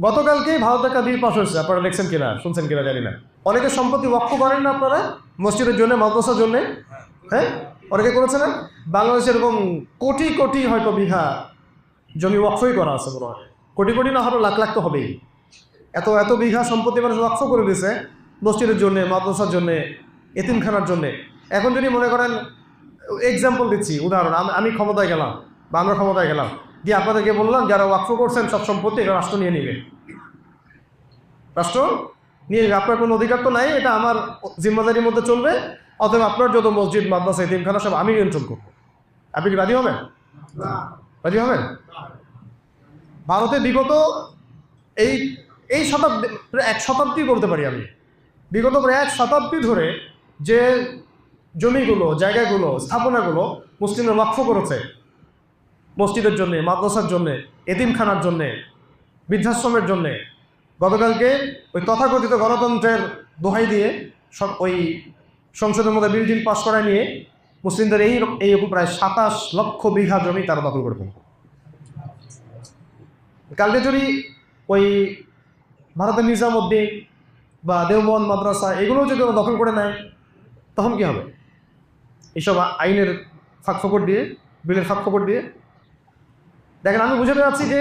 গতকালকেই ভারত একটা bill pass হয়েছে, আপনারা দেখছেন কিনা, শুনছেন কিনা জানি না। অনেকে সম্পত্তি ওয়াকফ করেন না আপনারা, মসজিদের জন্য, মাদ্রাসার জন্য। হ্যাঁ, অনেকে করেছে না? বাংলাদেশে এরকম কোটি কোটি হয়তো বিঘা জমি ওয়াকফই করা আছে মনে হয়। কোটি কোটি না হয়তো লাখ লাখ তো হবেই। এত এত বিঘা সম্পত্তি মানুষ ওয়াকফ করে দিয়েছে মসজিদের জন্য, মাদ্রাসার জন্য, এতিমখানার জন্য। এখন যদি মনে করেন, এক্সাম্পল দিচ্ছি, উদাহরণ, আমি ক্ষমতায় গেলাম বা আমরা ক্ষমতায় গেলাম, দিয়ে আপনাদেরকে বললাম যারা ওয়াকফ করছেন সব সম্পত্তি এটা রাষ্ট্র নিয়ে নিবে। রাষ্ট্র নিয়ে নিবে, আপনার কোনো অধিকার তো নাই, এটা আমার জিম্মাদারির মধ্যে চলবে, অথবা আপনার যত মসজিদ, মাদ্রাসা, এতিমখানা সব আমি নিয়ন্ত্রণ করবো। আপনি কি রাজি হবেন? রাজি হবেন? ভারতে বিগত এই এই শতাব্দী, প্রায় এক শতাব্দী বলতে পারি আমি, বিগত প্রায় এক শতাব্দী ধরে যে জমিগুলো, জায়গাগুলো, স্থাপনাগুলো মুসলিমরা ওয়াকফ করেছে মসজিদের জন্যে, মাদ্রাসার জন্যে, এতিমখানার জন্যে, বৃদ্ধাশ্রমের জন্যে, গতকালকে ওই তথাকথিত গণতন্ত্রের দোহাই দিয়ে সব ওই সংসদের মধ্যে বিল পাস করা নিয়ে মুসলিমদের এই প্রায় 27 লক্ষ বিঘা জমি তারা দখল করে ফেলবে। কালকে যদি ওই ভারতের নিজামুদ্দিন বা দেওবন্দ মাদ্রাসা এগুলো যদি দখল করে নেয়, তখন কি হবে? এইসব আইনের ফাঁকফোকর দিয়ে, বিলের ফাঁকফোকর দিয়ে। দেখেন, আমি বুঝাতে যাচ্ছি যে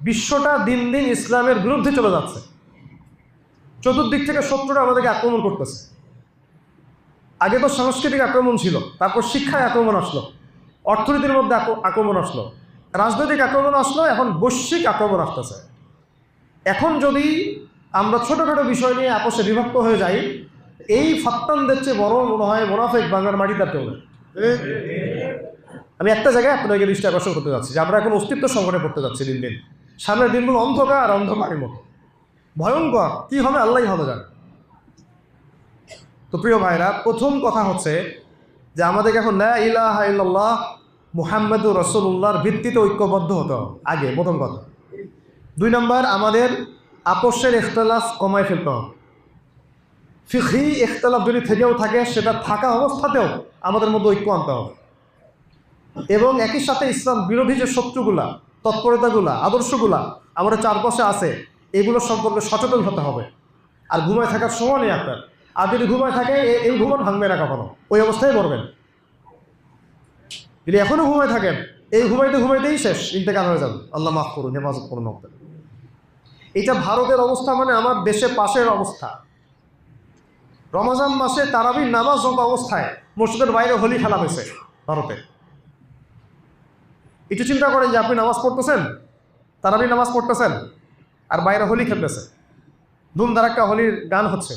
বিশ্বটা দিন দিন ইসলামের বিরুদ্ধে চলে যাচ্ছে। চতুর্দিক থেকে শত্রুরা আমাদেরকে আক্রমণ করতেছে। আগে তো সাংস্কৃতিক আক্রমণ ছিল, তারপর শিক্ষায় আক্রমণ আসলো, অর্থনীতির মধ্যে আক্রমণ আসলো, রাজনৈতিক আক্রমণ আসলো, এখন বৈশ্বিক আক্রমণ আসতেছে। এখন যদি আমরা ছোটোখাটো বিষয় নিয়ে আপোষে বিভক্ত হয়ে যাই, এই ফাত্তানদের চেয়ে বড় মনে হয় মোনাফেক বাংলার মাটি তার কেউ নেই। আমি একটা জায়গায় আপনাকে দৃষ্টি আকর্ষণ করতে যাচ্ছি যে আমরা এখন অস্তিত্ব সংকটে পড়তে যাচ্ছি দিন দিন। সামনের দিনগুলো অন্ধকার আর অন্ধকারের মতো ভয়ঙ্কর, কি হবে আল্লাহই ভালো জানে। তো প্রিয় ভাইরা, প্রথম কথা হচ্ছে যে আমাদেরকে এখন লা ইলাহা ইল্লাল্লাহ মুহাম্মাদুর রাসূলুল্লাহর ভিত্তিতে ঐক্যবদ্ধ হতে হবে, আগে প্রথম কথা। 2 নম্বর, আমাদের আপোষের ইখতিলাফ কমায় ফেলতে হবে। ফিকহি ইখতিলাফ যদি থেকেও থাকে, সেটা থাকা অবস্থাতেও আমাদের মধ্যে ঐক্য আনতে হবে। এবং একই সাথে ইসলাম বিরোধী যে শত্রুগুলা, তৎপরতাগুলা, আদর্শগুলা আমাদের চারপাশে আছে, এগুলো সম্পর্কে সচেতন হতে হবে। আর ঘুমায় থাকার সময় নেই আপনার। আর যদি ঘুমায় থাকে, এই ঘুমান ভাঙবে না কখনো, ওই অবস্থায় মরবেন। যদি এখনো ঘুমায় থাকেন, এই ঘুমাইতেই শেষ, ইন্তেকাল হয়ে যাবে। আল্লাহ মাফ করুন, হেফাজত করুন। এটা ভারতের অবস্থা, মানে আমার দেশের পাশের অবস্থা। রমজান মাসে তারাবির নামাজ যত অবস্থায় মসজিদের বাইরে হোলি খেলা হয়েছে ভারতে। একটু চিন্তা করেন যে আপনি নামাজ পড়তেছেন, তারাবির নামাজ পড়তেছেন, আর বাইরে হোলি খেলতেছে, ধুমধারাক্কা হোলির গান হচ্ছে,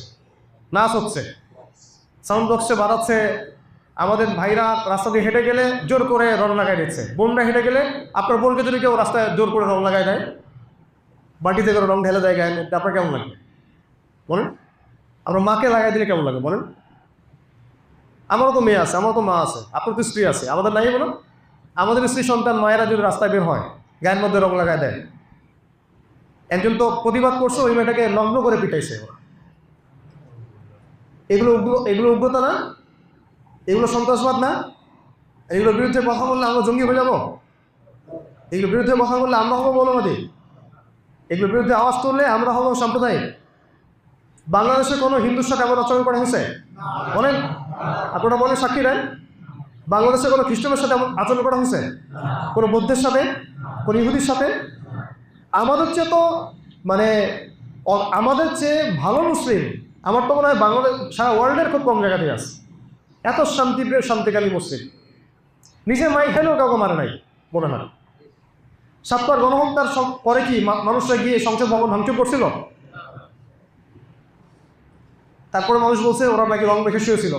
নাচ হচ্ছে, সাউন্ড বক্সে বাড়াচ্ছে। আমাদের ভাইরা রাস্তা দিয়ে হেঁটে গেলে জোর করে রং লাগাই দিচ্ছে। বোনরা হেঁটে গেলে, আপনার বোনকে যদি কেউ রাস্তায় জোর করে রং লাগাই দেয়, বাটিতে করে রং ঢেলে দেয় গায়ে, আপনার কেমন লাগে বলেন? আমরা মাকে লাগাই দিলে কেমন লাগে বলেন? আমারও তো মেয়ে আছে, আমারও তো মা আছে, আপনার তো স্ত্রী আছে, আমাদের নাই বলো? আমাদের স্ত্রী সন্তান মায়েরা যদি রাস্তায় বের হয়, গায়ের মধ্যে রং লাগায় দেয়। একজন তো প্রতিবাদ করছে, ওই মেয়েটাকে নগ্ন করে পিটাইছে। এগুলো উগ্রতা না? এগুলো সন্ত্রাসবাদ না? এগুলোর বিরুদ্ধে কথা বললে আমরা জঙ্গি হয়ে যাবো? এগুলোর বিরুদ্ধে কথা বললে আমরা হবো মৌলবাদী? এগুলোর বিরুদ্ধে আওয়াজ তুললে আমরা হবো সাম্প্রদায়িক? বাংলাদেশে কোনো হিন্দুর সাথে এমন আচরণ করা হয়েছে বলেন? আপনারা বলেন, সাক্ষী দেন। বাংলাদেশে কোনো খ্রিস্টানের সাথে এমন আচরণ করা হয়েছে? কোনো বৌদ্ধের সাথে, কোনো ইহুদির সাথে? আমাদের চেয়ে তো মানে আমাদের চেয়ে ভালো মুসলিম আমার তো মনে হয় বাংলাদেশ, সারা ওয়ার্ল্ডের খুব কম জায়গাতেই আছে। এত শান্তিপ্রিয়, শান্তিকালী মুসলিম, নিজে মাই খেলেও কাউকে মারে নাই মনে হয়। সাতবার গণহত্যার পরে কি মানুষরা গিয়ে সংসদ ভবন ভাঙচুর করছিল? তারপরে মানুষ বলছে ওরা নাকি রং মেখে শুয়েছিল।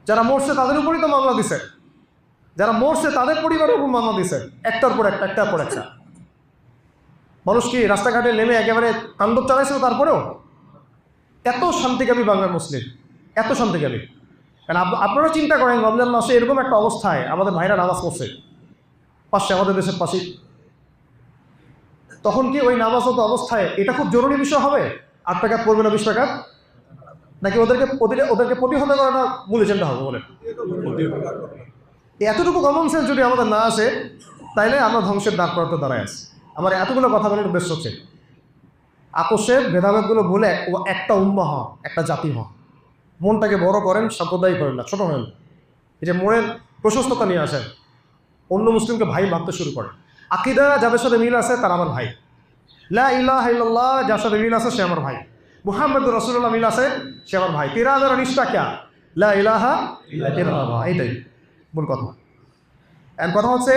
যারা মরছে তাদের উপরই তো মামলা দিছে, যারা মরছে তাদের পরিবারের উপর মামলা দিছে, একটার পর একটা। মানুষ কি রাস্তাঘাটে নেমে একেবারে তাণ্ডব চালাইছিল? তারপরেও এত শান্তিকামী বাংলার মুসলিম, এত শান্তিকামী। কারণ আপনারা চিন্তা করেন, রমজান মাসে এরকম একটা অবস্থায় আমাদের ভাইরা নামাজ পড়ছে পাশে, আমাদের দেশের পাশে, তখন কি ওই নামাজত অবস্থায় এটা খুব জরুরি বিষয় হবে? 8 টাকা পড়বে না 20 টাকা? নাকি ওদেরকে প্রতিহত করাটা মূল এজেন্ডা হবে বলেন? এতটুকু কমন সেন্স যদি আমাদের না আসে, তাইলে আমরা ধ্বংসের দ্বার প্রান্তে দাঁড়ায় আছি। আমার এতগুলো কথা বলার উদ্দেশ্য হচ্ছে আপোষের ভেদাভেদগুলো বলে একটা উম্মাহ হন, একটা জাতি হন। মনটাকে বড় করেন, সাম্প্রদায়িক করেন না, ছোট হন। এই যে মনের প্রশস্ততা নিয়ে আসেন, অন্য মুসলিমকে ভাই ভাবতে শুরু করেন। আকীদা যাদের সাথে মিল আছে তারা আমার ভাই, লা ইলাহা ইল্লাল্লাহ যার সাথে মিল আছে সে আমার ভাই, মুহাম্মদুর রাসূলুল্লাহ মিল আছে সে আমার ভাই। তেরা যারা নিষ্ঠা ক্যা লা ইলাহা ইল্লাল্লাহ, এইটাই মূল কথা। এর কথা হচ্ছে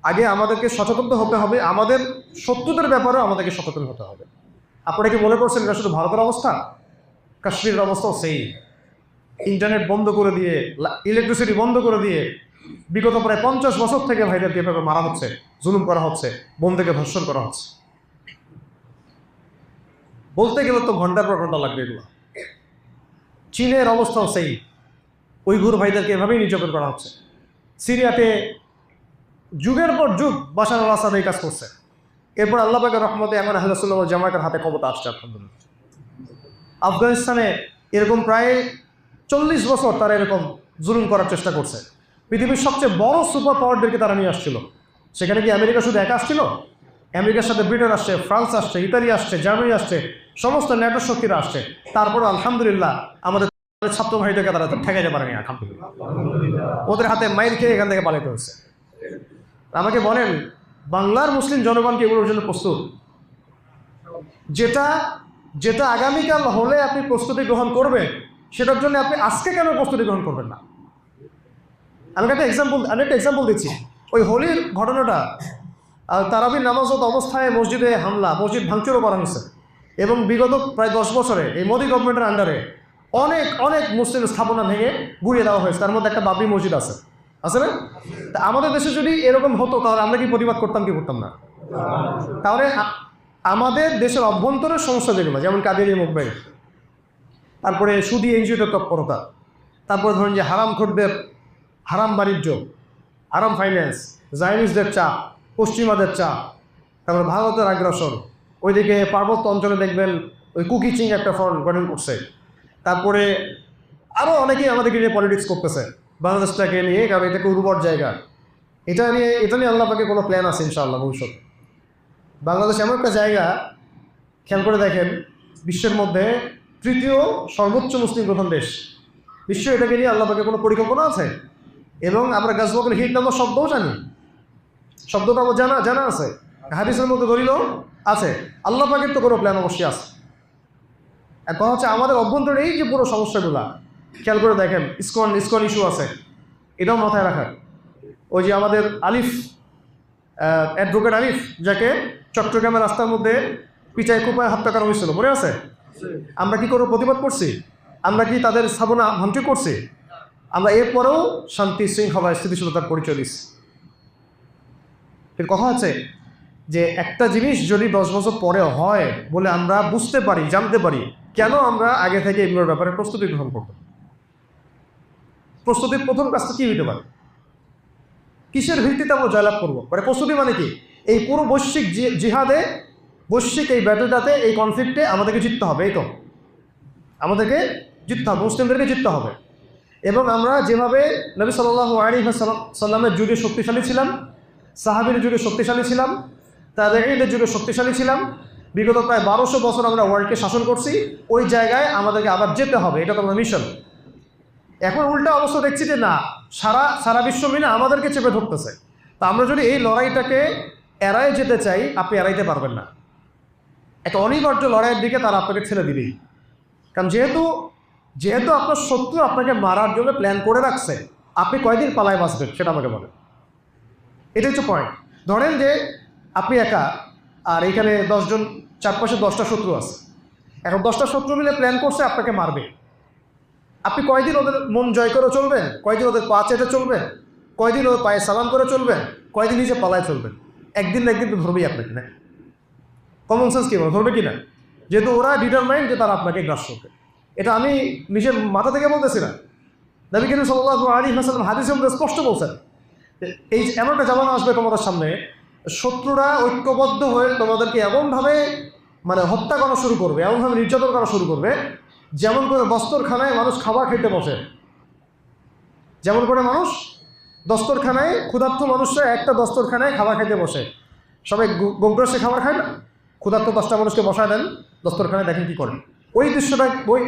আগে আমাদেরকে সচেতন হতে হবে, আমাদের শত্রুদের ব্যাপারেও আমাদেরকে সচেতন হতে হবে। আপনারা কি মনে করছেন এটা শুধু ভারতের অবস্থা? কাশ্মীরের অবস্থাও সেই। ইন্টারনেট বন্ধ করে দিয়ে, ইলেকট্রিসিটি বন্ধ করে দিয়ে বিগত প্রায় 50 বছর থেকে ভাইদেরকে এভাবে মারা হচ্ছে, জুলুম করা হচ্ছে, বোন থেকে ধর্ষণ করা হচ্ছে। বলতে গেলে তো ঘন্টার পর ঘন্টা লাগবে এগুলো। চীনের অবস্থাও সেই, উইঘুর ভাইদেরকে এভাবেই নির্যাতন করা হচ্ছে। সিরিয়াতে যুগের পর যুগ বাশার আল আসাদ এই কাজ করছে। এরপর আল্লাহ পাকের রহমতে এখন আহলে সুন্নাহ ওয়াল জামাতের হাতে ক্ষমতা আসছে আলহামদুলিল্লাহ। আফগানিস্তানে এরকম প্রায় 40 বছর তারা এরকম জুলুম করার চেষ্টা করছে। পৃথিবীর সবচেয়ে বড় সুপার পাওয়ারদেরকে তারা নিয়ে আসছিল। সেখানে কি আমেরিকা শুধু একা আসছিল? আমেরিকার সাথে ব্রিটেন আসছে, ফ্রান্স আসছে, ইতালি আসছে, জার্মানি আসছে, সমস্ত ন্যাটো শক্তিরা আসছে। তারপরে আলহামদুলিল্লাহ আমাদের ছাত্র ভাইদেরকে তারা ঠেকাইতে পারেনি আলহামদুলিল্লাহ। ওদের হাতে মাইর খেয়ে এখান থেকে পালাইতে হচ্ছে। আমাকে বলেন, বাংলার মুসলিম জনগণকে এগুলোর জন্য প্রস্তুত? যেটা যেটা আগামীকাল হলে আপনি প্রস্তুতি গ্রহণ করবেন, সেটার জন্য আপনি আজকে কেন প্রস্তুতি গ্রহণ করবেন না? আমি একটা এক্সাম্পল দিচ্ছি। ওই হোলির ঘটনাটা, তারাবির নামাজত অবস্থায় মসজিদে হামলা, মসজিদ ভাঙচুরও করা হয়েছে। এবং বিগত প্রায় 10 বছরে এই মোদী গভর্নমেন্টের আন্ডারে অনেক অনেক মুসলিম স্থাপনা ভেঙে গুড়িয়ে দেওয়া হয়েছে। তার মধ্যে একটা বাবরি মসজিদ আছে না? তা আমাদের দেশে যদি এরকম হতো তাহলে আমরা কি প্রতিবাদ করতাম কি করতাম না? তাহলে আমাদের দেশের অভ্যন্তরের সমস্যা যেগুলো, যেমন কাদেরী মুভমেন্ট, তারপরে সুদী এনজিওদের তৎপরতা, তারপরে ধরুন যে হারামখোরদের হারাম বাণিজ্য, হারাম ফাইন্যান্স, জায়নিস্টদের চাপ, পশ্চিমাদের চাপ, তারপরে ভারতের আগ্রাসন, ওইদিকে পার্বত্য অঞ্চলে দেখবেন ওই কুকিচিং একটা ফ্রন্ট গঠন করছে। তারপরে আরও অনেকেই আমাদেরকে নিয়ে পলিটিক্স করতেছে বাংলাদেশটাকে নিয়ে, কারণ এটাকে উর্বর জায়গা। এটা নিয়ে আল্লাহ পাকে কোনো প্ল্যান আছে ইনশাআল্লাহ ভবিষ্যতে। বাংলাদেশ এমন একটা জায়গা, খেয়াল করে দেখেন, বিশ্বের মধ্যে 3য় সর্বোচ্চ মুসলিম প্রধান দেশ। বিশ্ব এটাকে নিয়ে আল্লাহ পাকে কোনো পরিকল্পনা আছে? এবং আমরা গাজওয়াতুল হিন্দ নামক শব্দও জানি, শব্দটা আমার জানা আছে, হাদিসের মধ্যে দলিলও আছে। আল্লাহ পাকের তো কোনো প্ল্যান অবশ্যই আছে। এখন হচ্ছে আমাদের অভ্যন্তরে এই যে পুরো সমস্যাগুলা, খেয়াল করে দেখেন, ইসকন ইস্যু আছে, এটাও মাথায় রাখার। ওই যে আমাদের আলিফ, অ্যাডভোকেট আলিফ, যাকে চট্টগ্রামের রাস্তার মধ্যে পিচাই কুপায় হত্যা করা হয়েছিল, মনে আছে? আমরা কি করে প্রতিবাদ করছি? আমরা কি তাদের স্থাপনা ভাঙচুর করছি? আমরা এরপরেও শান্তি শৃঙ্খলা স্থিতিশীলতার পরিচয় দিচ্ছি। এর কথা হচ্ছে যে একটা জিনিস যদি 10 বছর পরে হয় বলে আমরা বুঝতে পারি, জানতে পারি, কেন আমরা আগে থেকে এগুলোর ব্যাপারে প্রস্তুতি গ্রহণ করব? প্রস্তুতির প্রথম কাজটা কী হইতে পারে? কিসের ভিত্তিতে আমরা জয়লাভ করবো? মানে প্রস্তুতি মানে কি? এই পুরো বৈশ্বিক জিহাদে, বৈশ্বিক এই ব্যাটেলটাতে, এই কনফ্লিক্টে আমাদেরকে জিততে হবে। এই তো আমাদেরকে জিততে হবে, মুসলিমদেরকে জিততে হবে। এবং আমরা যেভাবে নবী সাল্লাল্লাহু আলাইহি ওয়াসাল্লামের যুগে শক্তিশালী ছিলাম, সাহাবীর যুগে শক্তিশালী ছিলাম, তাবেঈদের যুগে শক্তিশালী ছিলাম, বিগত প্রায় 1200 বছর আমরা ওয়ার্ল্ডকে শাসন করছি, ওই জায়গায় আমাদেরকে আবার যেতে হবে। এটা তো আমাদের মিশন। এখন উল্টা অবস্থা দেখছি যে না, সারা বিশ্ব মিলে আমাদেরকে চেপে ধরতেছে। তা আমরা যদি এই লড়াইটাকে এড়াই যেতে চাই, আপনি এড়াইতে পারবেন না। একটা অনিবার্য লড়াইয়ের দিকে তারা আপনাকে ছেড়ে দিবেই। কারণ যেহেতু আপনার শত্রু আপনাকে মারার জন্য প্ল্যান করে রাখছে, আপনি কয়দিন পালায় বাঁচবেন সেটা আমাকে বলেন। এটা হচ্ছে পয়েন্ট। ধরেন যে আপনি একা, আর এখানে 10 জন, চারপাশে 10টা শত্রু আছে। এখন 10টা শত্রু মিলে প্ল্যান করছে আপনাকে মারবে। আপনি কয়দিন ওদের মন জয় করে চলবেন? কয়দিন ওদের পা চেটে চলবেন? কয়দিন ওদের পায়ে সালাম করে চলবেন? কয়দিন নিজে পালায় চলবেন? একদিন না একদিন তো ধরবেই আপনাকে, না? কমন সেন্স কী বলে, ধরবে কি না? যেহেতু ওরা ডিটারমাইন্ড যে তারা আপনাকে গ্রাস করবে। এটা আমি নিজের মাথা থেকে বলতেছি না, নবী করিম সাল্লাল্লাহু আলাইহি ওয়াসাল্লাম হাদিসের মধ্যে স্পষ্ট বলছেন, এই এমন একটা জামানা আসবে তোমাদের সামনে, শত্রুরা ঐক্যবদ্ধ হয়ে তোমাদেরকে এমনভাবে হত্যা করা শুরু করবে, এমনভাবে নির্যাতন করা শুরু করবে, যেমন করে দস্তরখানায় মানুষ খাবার খেতে বসে, যেমন করে মানুষ দস্তরখানায়, ক্ষুধার্ত মানুষরা একটা দস্তরখানায় খাবার খেতে বসে, সবাই গোগ্রাসে খাবার খায় না? ক্ষুধার্ত 10টা মানুষকে বসায় দেন দস্তরখানে, দেখেন কি করেন।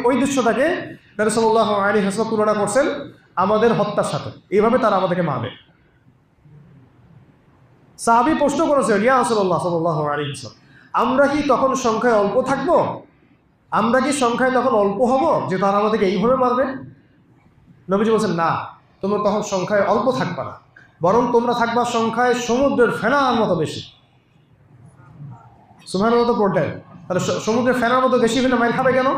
ওই দৃশ্যটাকে নবী সাল্লাল্লাহু আলাইহি ওয়াসাল্লাম তুলনা করছেন আমাদের হত্যার সাথে। এইভাবে তারা আমাদেরকে মারবে। সাহাবী প্রশ্ন করেছেন, ইয়া রাসূলুল্লাহ সাল্লাল্লাহু আলাইহি ওয়াসাল্লাম, আমরা কি তখন সংখ্যায় অল্প থাকবো? আমরা কি সংখ্যায় তখন অল্প হব যে তারা আমাদেরকে এইভাবে মারবে? নবীজি বলছেন, না, তোমরা তখন সংখ্যায় অল্প থাকবা না, বরং তোমরা থাকবা সংখ্যায় সমুদ্রের ফেনার মতো বেশি। সুবহানাল্লাহ মতো পড়লেন, তাহলে সমুদ্রের ফেনার মতো বেশি হলে মাইর খাবে কেন?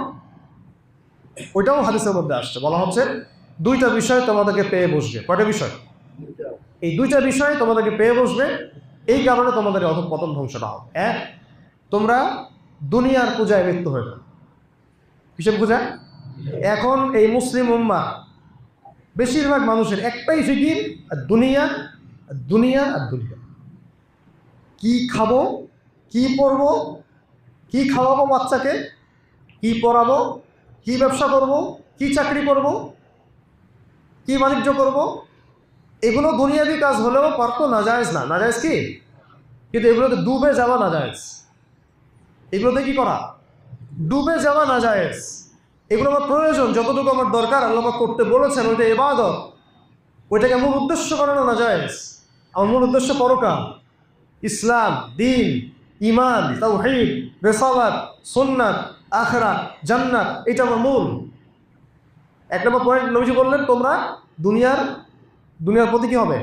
ওইটাও হাদিসের মধ্যে আসছে। বলা হচ্ছে 2টা বিষয় তোমাদেরকে পেয়ে বসবে। কয়টা বিষয়? এই 2টা বিষয় তোমাদেরকে পেয়ে বসবে, এই কারণে তোমাদের অধঃপতন ধ্বংসটা হবে। তোমরা দুনিয়ার পূজায় লিপ্ত হয়ে যাবে। কিসের পূজা? এখন এই মুসলিম উম্মাহ বেশিরভাগ মানুষের একটাই ফিকির, আর দুনিয়া, আর দুনিয়া, আর দুনিয়া। কি খাবো, কি পরবো, কি খাওয়াবো বাচ্চাকে, কি পড়াবো, কি ব্যবসা করব, কি চাকরি করব, কি বাণিজ্য করব, এগুলো দুনিয়াবি কাজ হলেও পারতো নাজায়েজ না। নাজায়েজ কি? কিন্তু এগুলোতে ডুবে যাওয়া নাজায়েজ। এগুলোতে কি করা? ডুবে যাওয়া নাজায়েজ। এগুলো আমার প্রয়োজন, যতটুকু আমার দরকার আল্লাহ পাক করতে বলেছেন, ওইটা ইবাদত, ওইটাকে মূল উদ্দেশ্য করানো নাজায়েজ। আমার মূল উদ্দেশ্য পরকাল, ইসলাম, দ্বীন, ঈমান, তাওহীদ, রিসালাত, সুন্নাত, আখিরাত, জান্নাত, এটা আমার মূল। 1 নম্বর পয়েন্ট নবীজি বললেন, তোমরা দুনিয়ার প্রতি কি হবে?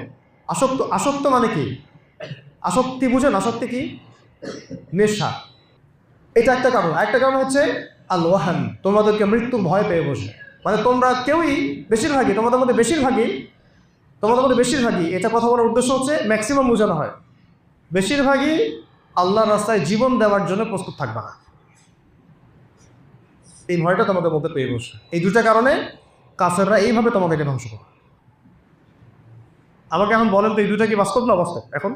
আসক্ত। আসক্ত মানে কি? আসক্তি বুঝেন? আসক্তি কি? নেশা। এটা একটা কারণ। আরেকটা কারণ হচ্ছে আল ওয়াহান, তোমাদেরকে মৃত্যুর ভয় পেয়ে বসে। মানে তোমরা কেউই তোমাদের মধ্যে বেশিরভাগই, এটা কথা বলার উদ্দেশ্য হচ্ছে ম্যাক্সিমাম বোঝানো হয়, বেশিরভাগই আল্লাহর রাস্তায় জীবন দেওয়ার জন্য প্রস্তুত থাকবে না। এই ভয়টা তোমাদের মধ্যে পেয়ে বসে। এই 2টা কারণে কাফেররা এইভাবে তোমাদেরকে ধ্বংস করে। আমাকে এখন বলেন তো, এই 2টা কি বাস্তব না অবাস্তব? এখন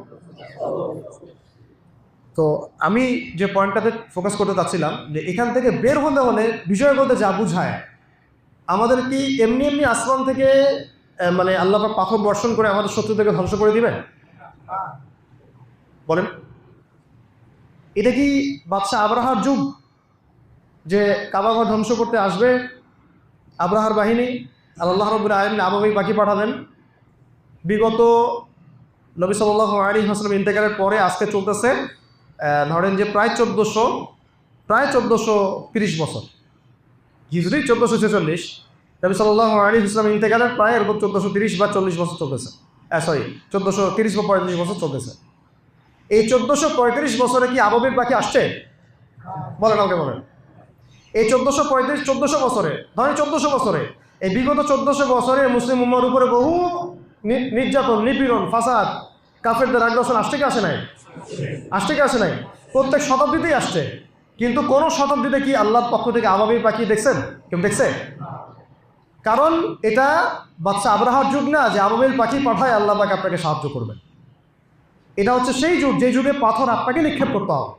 তো আমি যে পয়েন্টটাতে ফোকাস করতে চাচ্ছিলাম, যে এখান থেকে বের হতে হলে বিষয় বলতে যা বুঝায়, আমাদের কি এমনি আসমান থেকে মানে আল্লাহ পাক পাথর বর্ষণ করে আমাদের শত্রুদেরকে ধ্বংস করে দিবেন? বলেন, এটা কি বাদশাহ আব্রাহার যুগ যে কাবাঘর ধ্বংস করতে আসবে আব্রাহার বাহিনী, আল্লাহ রাব্বুল আলামিন আবাবিল পাখি পাঠাবেন? বিগত নবী সাল্লাল্লাহু আলাইহি ওয়াসাল্লাম ইন্তেকালের পরে আজকে চলতেছে ধরেন যে প্রায় 1430 বছর, হিজরি 1446, নবী সাল্লাল্লাহু আলাইহি ওয়াসাল্লাম ইন্তেকালের প্রায় এরকম 1430 বা 40 বছর চলতেছে। 1430 বা 35 বছর চলতেছে। এই 1435 বছরে কি আবাবিল পাখি আসছে? বলেন, আমাকে বলেন। এই 1435-1400 বছরে, ধরেন 1400 বছরে, এই বিগত 1400 বছরে মুসলিম উম্মার উপরে বহু নির্যাতন, নিপীড়ন, ফাসাদ, কাফেরদের আগ্রাসন আসছে কি আসে নাই? আসছে কি আসে নাই? প্রত্যেক শতাব্দীতেই আসছে। কিন্তু কোন শতাব্দীতে কি আল্লাহর পক্ষ থেকে আবাবিল পাখি দেখছেন? কেউ দেখছে? কারণ এটা বাদশাহ আব্রাহার যুগ না যে আবাবিল পাখি পাঠায় আল্লাহ পাক আপনাকে সাহায্য করবেন। এটা হচ্ছে সেই যুগ যে যুগে পাথর আপনাকে নিক্ষেপ করতে হবে।